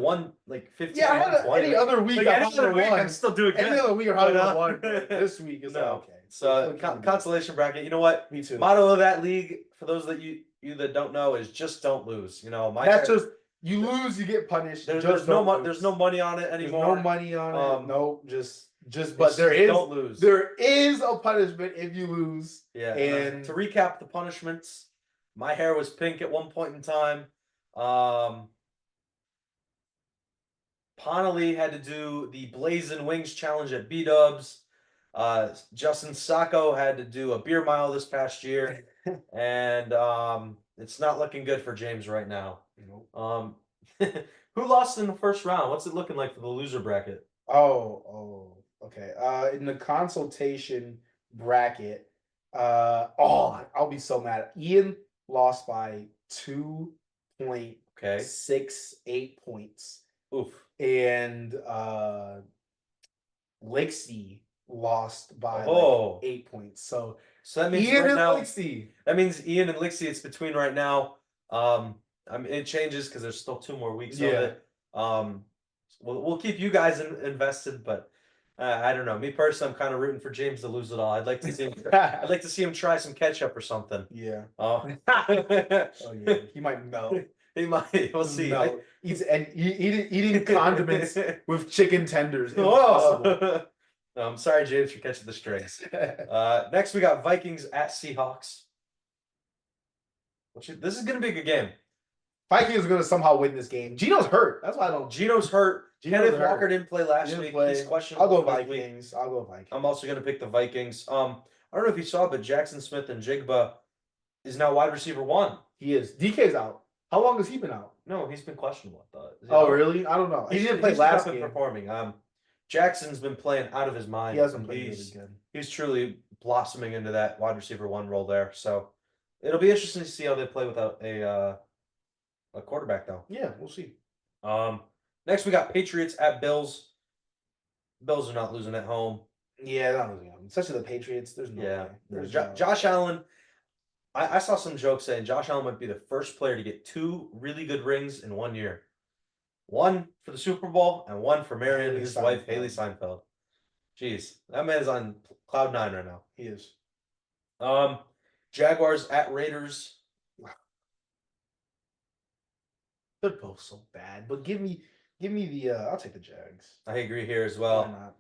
15. Yeah, any other week. I'm still doing good. Any other week, I won. This week is okay. So consolation bracket. You know what? Me too. Motto of that league, for those that you that don't know, is just don't lose. You know, that's just you lose, you get punished. There's no money on it anymore. There's no money on it. No, just but there is don't lose. There is a punishment if you lose. Yeah. And to recap the punishments, my hair was pink at one point in time. Ponley had to do the Blazing Wings challenge at B-Dubs. Justin Sacco had to do a beer mile this past year. And it's not looking good for James right now. Nope. Who lost in the first round? What's it looking like for the loser bracket? Okay. In the consultation bracket, I'll be so mad. Ian lost by 2.68 points. Oof. And Lixie lost by 8 points. So that means Ian right now, Lixie. That means Ian and Lixie, it's between right now. I mean, it changes because there's still 2 more weeks of it. We'll keep you guys invested, but I don't know. Me personally, I'm kind of rooting for James to lose it all. I'd like to see him. I'd like to see him try some ketchup or something. Yeah. Oh yeah. He might melt. He might. We'll see. Eating condiments with chicken tenders. Impossible. No, I'm sorry, James, for catching the strings. Next, we got Vikings at Seahawks. This is going to be a good game. Vikings are going to somehow win this game. Gino's hurt. That's why I don't. Gino's hurt. Kenneth Walker didn't play last week. He's questionable. I'll go Vikings. I'm also going to pick the Vikings. I don't know if you saw, but Jackson Smith and Jigba is now wide receiver 1. He is. DK's out. How long has he been out? No, he's been questionable. I thought. Oh, really? I don't know. He didn't play last game. Performing. Jackson's been playing out of his mind. He hasn't played really good. He's truly blossoming into that wide receiver 1 role there. So it'll be interesting to see how they play without a quarterback, though. Yeah, we'll see. Next, we got Patriots at Bills. Bills are not losing at home. Yeah, they're not losing at home. Especially the Patriots. There's no way. Josh Allen. I saw some jokes saying Josh Allen might be the first player to get 2 really good rings in 1 year. 1 for the Super Bowl and 1 for marrying his wife, Haley Seinfeld. Jeez, that man is on cloud 9 right now. He is. Jaguars at Raiders. They're both so bad, but give me the. I'll take the Jags. I agree here as well. Why not?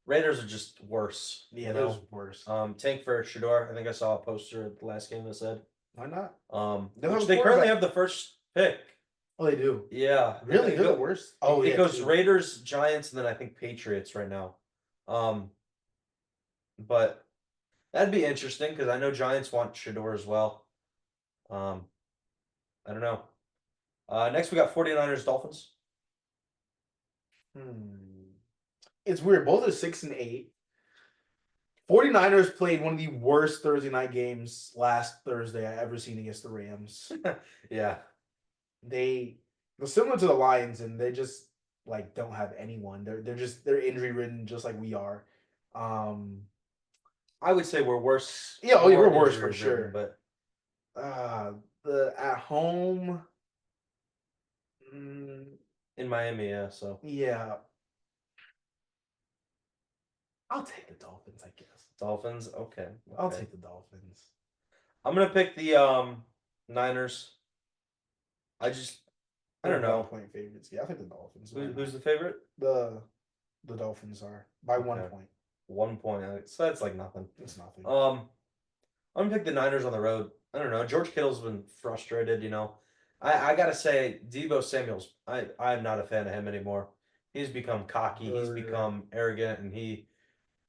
Raiders are just worse. Yeah, they're worse. Tank for Shador. I think I saw a poster at the last game that said. Why not? They currently have the first pick. Oh, they do. Yeah. Really? They're the worst. Oh, it goes Raiders, Giants, and then I think Patriots right now. But that'd be interesting because I know Giants want Shador as well. I don't know. Next, we got 49ers, Dolphins. It's weird. Both are 6-8. 49ers played one of the worst Thursday night games last Thursday I ever seen against the Rams. Yeah. They're similar to the Lions, and they just like don't have anyone. They're injury ridden, just like we are. I would say we're worse. Yeah, we're worse for sure. But the at home in Miami, yeah. So yeah, I'll take the Dolphins, I guess. Dolphins. Okay. I'll take the Dolphins. I'm gonna pick the Niners. I don't They're know. 1 point favorites. Yeah, I think the Dolphins. Who's the favorite? The Dolphins are by 1 point. 1 point. So that's like nothing. It's nothing. I'm gonna pick the Niners on the road. I don't know. George Kittle's been frustrated. I gotta say, Debo Samuel's. I'm not a fan of him anymore. He's become cocky. He's become arrogant, and he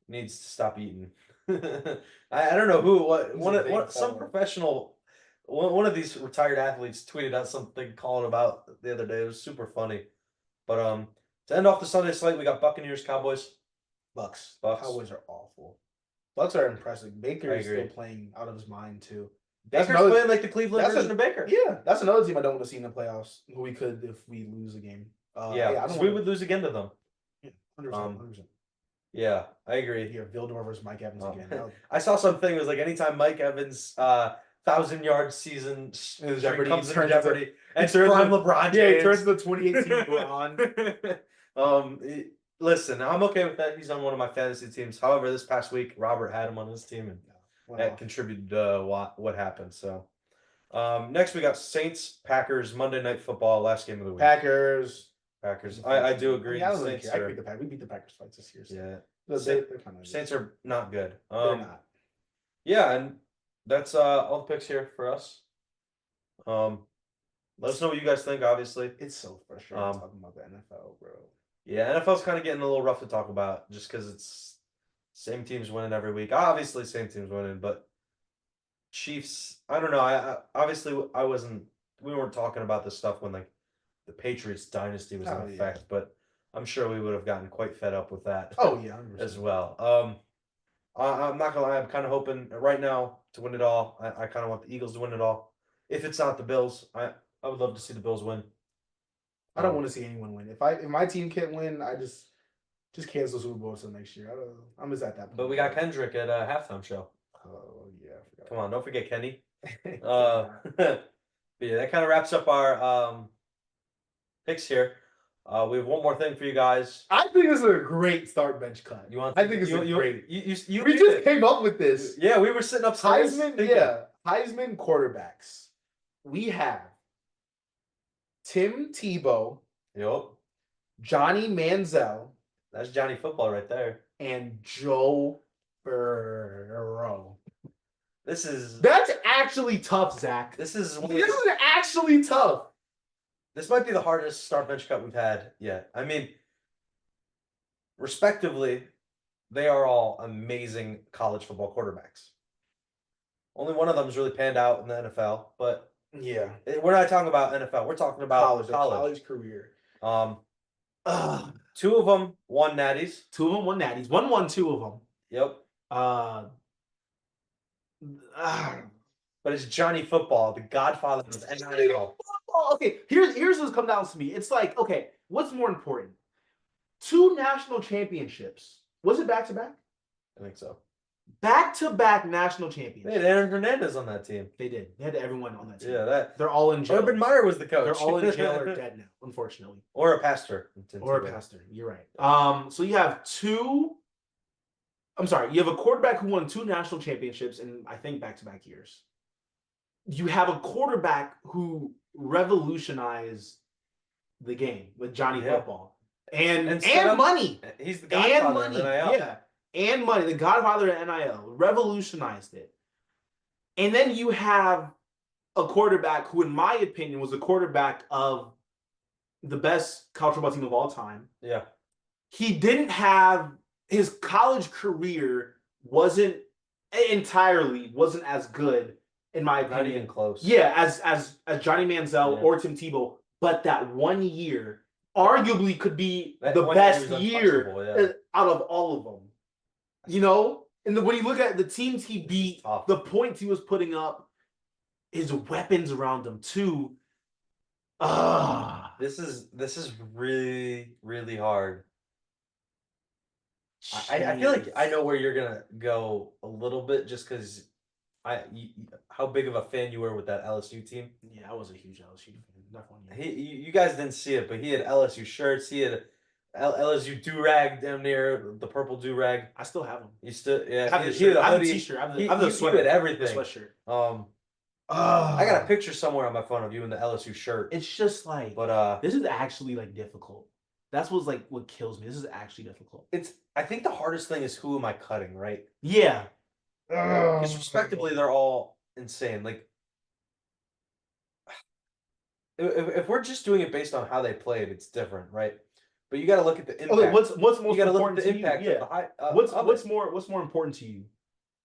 needs to stop eating. I don't know who. What some professional. One of these retired athletes tweeted out something calling about the other day. It was super funny. But to end off the Sunday slate, we got Buccaneers, Cowboys. Bucks. Bucks. Cowboys are awful. Bucks are impressive. Baker I is agree. still playing out of his mind too. Baker's playing like the Cleveland version of Baker. Yeah, that's another team I don't want to see in the playoffs. Who we could if we lose a game. We would lose again to them. Yeah, 100%. Yeah, I agree. Here, Vildor versus Mike Evans again. I saw something. It was like anytime Mike Evans 1,000-yard season Jeopardy comes in turns Jeopardy, and turns prime the- LeBron James. Yeah, he turns the 2018 LeBron. Listen, I'm okay with that. He's on one of my fantasy teams. However, this past week, Robert had him on his team, and that contributed to what happened. So, next we got Saints Packers Monday Night Football, last game of the week. Packers. I do agree. I don't really care. We beat the Packers twice this year. So. Yeah. They're kind of Saints are not good. They're not. Yeah, and that's all the picks here for us. Let us know what you guys think. Obviously, it's so frustrating talking about the NFL, bro. Yeah, NFL's kind of getting a little rough to talk about, just because it's same teams winning every week. Obviously, same teams winning, but Chiefs. I don't know. I wasn't. We weren't talking about this stuff when like the Patriots dynasty was in effect, but I'm sure we would have gotten quite fed up with that. Oh yeah, 100%. As well. I'm not gonna lie. I'm kind of hoping right now to win it all. I kind of want the Eagles to win it all. If it's not the Bills, I would love to see the Bills win. I don't want to see anyone win. If my team can't win, I just cancel Super Bowl until next year. I'm just at that point. But we got Kendrick at a halftime show. Oh yeah, I forgot. Come on, don't forget Kenny. But yeah, that kind of wraps up our picks here. We have one more thing for you guys. I think this is a great start bench cut. I think it's great. We just came up with this. Yeah, we were sitting upstairs. Heisman quarterbacks. We have Tim Tebow. Yep. Johnny Manziel. That's Johnny Football right there. And Joe Burrow. That's actually tough, Zach. This is actually tough. This might be the hardest start bench cut we've had yet. I mean, respectively, they are all amazing college football quarterbacks. Only one of them has really panned out in the NFL, but yeah, we're not talking about NFL. We're talking about college career. Two of them won natties. One won two of them. Yep. But it's Johnny Football, the godfather of NIL. Okay, here's what's come down to me. It's like, okay, what's more important? 2 national championships. Was it back-to-back? I think so. Back-to-back national championships. They had Aaron Hernandez on that team. They did. They had everyone on that team. Yeah, they're all in jail. Urban Meyer was the coach. They're all in jail or dead now, unfortunately. Or a pastor. You're right. So you have you have a quarterback who won 2 national championships in, I think, back-to-back years. You have a quarterback who revolutionized the game with Johnny Football. And money. He's the godfather and money. of NIL. Yeah. And money. The godfather of NIL. Revolutionized it. And then you have a quarterback who, in my opinion, was a quarterback of the best college football team of all time. Yeah. He didn't have his college career wasn't as good, in my opinion. Not even close. Yeah, as Johnny Manziel or Tim Tebow. But that 1 year arguably could be the best year out of all of them. You know? And when you look at the teams he beat, the points he was putting up, his weapons around him too. This is really, really hard. I feel like I know where you're gonna go a little bit, just because how big of a fan you were with that LSU team. Yeah, I was a huge LSU fan. You guys didn't see it, but he had LSU shirts. He had LSU do-rag damn near the purple do-rag. I still have them. You still I have the he shirt. had a I have the hoodie. t-shirt. I have He the sweater. had everything. The sweatshirt. I got a picture somewhere on my phone of you in the LSU shirt. It's just like, but this is actually like difficult. That's what's like what kills me. This is actually difficult. I think the hardest thing is who am I cutting, right? Yeah. Because respectively, they're all insane. Like, if we're just doing it based on how they played, it's different, right? But you got to look at the impact. Okay, what's most you got to look at important the to impact you? of the high. What's more important to you?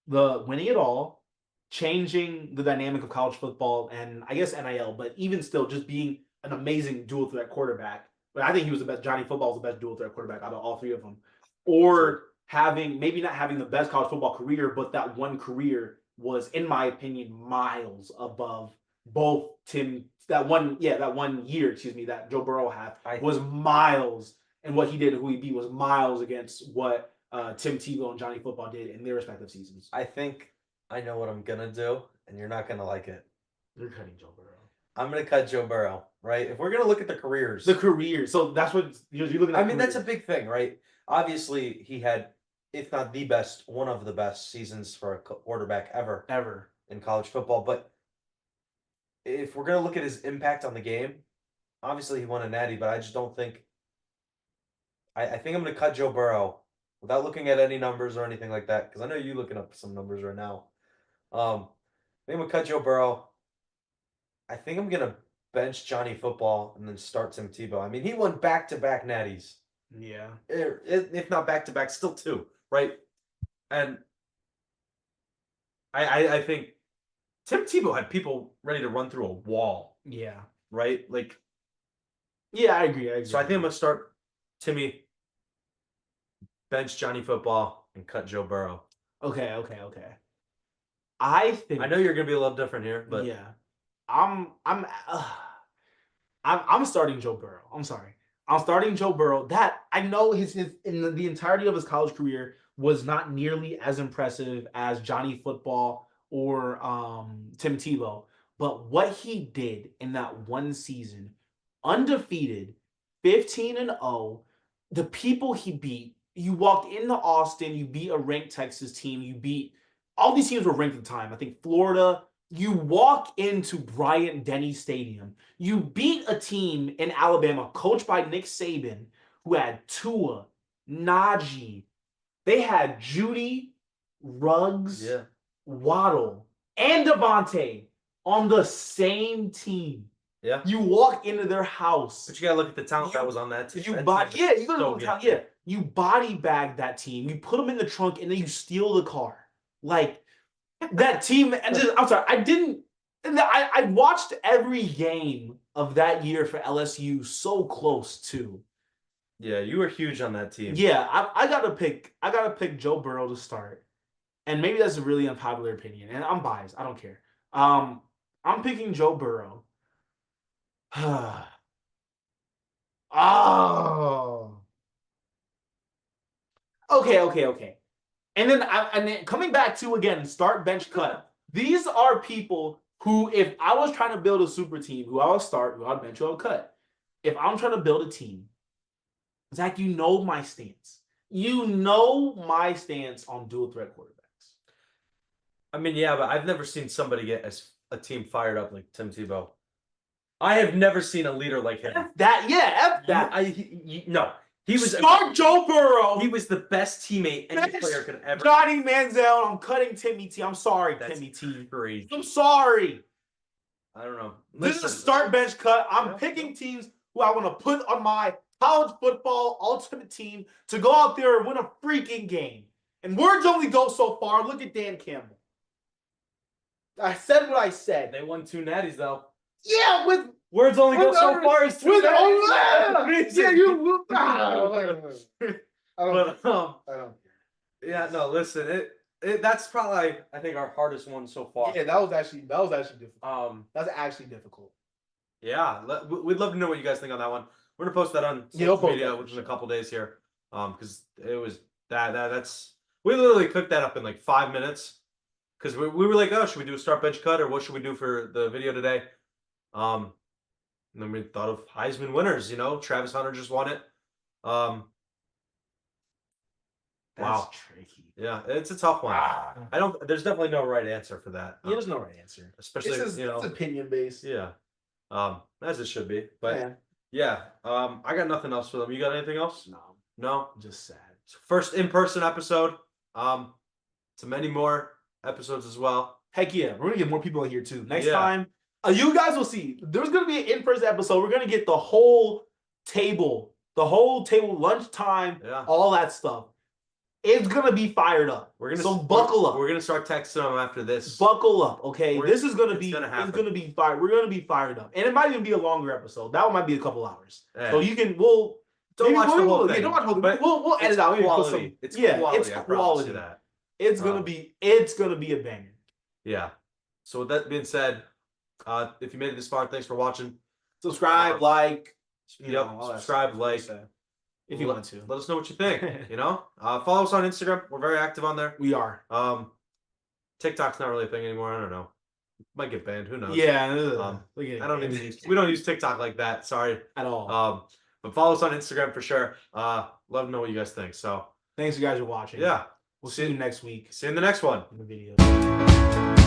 The winning it all, changing the dynamic of college football, and I guess NIL, but even still, just being an amazing dual threat quarterback. But I think he was the best. Johnny Football was the best dual threat quarterback out of all three of them. Or having maybe not having the best college football career, but that one career was, in my opinion, miles above both Tim. That one year, that Joe Burrow had was miles, and what he did and who he beat was miles against what Tim Tebow and Johnny Football did in their respective seasons. I think I know what I'm gonna do, and you're not gonna like it. You're cutting Joe Burrow. I'm gonna cut Joe Burrow, right? If we're gonna look at the careers, so that's what you're looking at. I mean, that's a big thing, right? Obviously, he had, if not the best, one of the best seasons for a quarterback ever in college football. But if we're gonna look at his impact on the game, obviously he won a natty, but I just don't think. I think I'm gonna cut Joe Burrow without looking at any numbers or anything like that, because I know you're looking up some numbers right now. I think I'm gonna cut Joe Burrow. I think I'm gonna bench Johnny Football and then start Tim Tebow. I mean, he won back-to-back natties. Yeah. If not back-to-back, still two, right? And I think Tim Tebow had people ready to run through a wall. Yeah. Right? Like. Yeah, I agree. So I think I'm gonna start Timmy, bench Johnny Football, and cut Joe Burrow. Okay. I know you're gonna be a little different here, but yeah, I'm starting Joe Burrow. I'm sorry. I'm starting Joe Burrow. That I know his in the entirety of his college career was not nearly as impressive as Johnny Football or Tim Tebow, but what he did in that one season, undefeated, 15-0, the people he beat. You walked into Austin, you beat a ranked Texas team, you beat all these teams were ranked at the time. I think Florida. You walk into Bryant-Denny Stadium. You beat a team in Alabama coached by Nick Saban who had Tua, Najee. They had Judy, Ruggs, Waddle, and Devontae on the same team. Yeah. You walk into their house. But you gotta look at the talent that was on that team. You gotta look at talent. Yeah. You body bag that team. You put them in the trunk and then you steal the car. Like that team, and I'm sorry, I watched every game of that year for LSU so close too. Yeah, you were huge on that team. Yeah, I gotta pick Joe Burrow to start. And maybe that's a really unpopular opinion. And I'm biased. I don't care. I'm picking Joe Burrow. Oh. Okay. And then coming back to, again, start, bench, cut. These are people who, if I was trying to build a super team, who I would start, who I'd bench, who I would cut. If I'm trying to build a team, Zach, you know my stance. You know my stance on dual threat quarterbacks. I mean, yeah, but I've never seen somebody get a team fired up like Tim Tebow. I have never seen a leader like him. F that. No. He was start Joe Burrow. He was the best teammate any player could ever. Johnny Manziel. I'm cutting Timmy T. I'm sorry, Timmy T. Crazy. I'm sorry. I don't know. This is a start, bench, cut. I'm picking teams who I want to put on my college football ultimate team to go out there and win a freaking game. And words only go so far. Look at Dan Campbell. I said what I said. They won 2 natties though. Yeah, with words only go so far as 2 natties. Yeah, you. Yeah, no. Listen, that's probably I think our hardest one so far. Yeah, that was actually difficult. That's actually difficult. Yeah, we'd love to know what you guys think on that one. We're gonna post that on social media within a couple days here. Because it was that's we literally cooked that up in like 5 minutes. Because we were like, oh, should we do a start, bench, cut, or what should we do for the video today? And then we thought of Heisman winners. You know, Travis Hunter just won it. Um, That's wow. tricky. Yeah, it's a tough one. I don't. There's definitely no right answer for that. Yeah, there's no right answer. Especially It's opinion based. Yeah. As it should be. But Yeah. yeah. I got nothing else for them. You got anything else? No, No. just sad. First in-person episode. To many more episodes as well. Heck yeah, we're gonna get more people in here too. Next Yeah. time, you guys will see. There's gonna be an in-person episode. We're gonna get the whole table, lunchtime, Yeah. all that stuff. It's gonna be fired up. So buckle up. We're gonna start texting them after this. Buckle up, okay? This is gonna be. Gonna it's gonna be fired. We're gonna be fired up, and it might even be a longer episode. That one might be a couple hours. Yeah. So you can. We'll don't watch the whole thing. Yeah, don't watch the whole thing. We'll edit out. Quality. It's quality. It's quality. That. It's gonna be. It's gonna be a banger. Yeah. So with that being said, if you made it this far, thanks for watching. Subscribe, like. Subscribe, like. If you want to. Let us know what you think. Follow us on Instagram. We're very active on there. We are. TikTok's not really a thing anymore. I don't know. Might get banned. Who knows? Yeah. We don't use TikTok like that. Sorry. At all. But follow us on Instagram for sure. Let them know what you guys think. So thanks you guys for watching. Yeah. We'll see you next week. See you in the next one. In the video.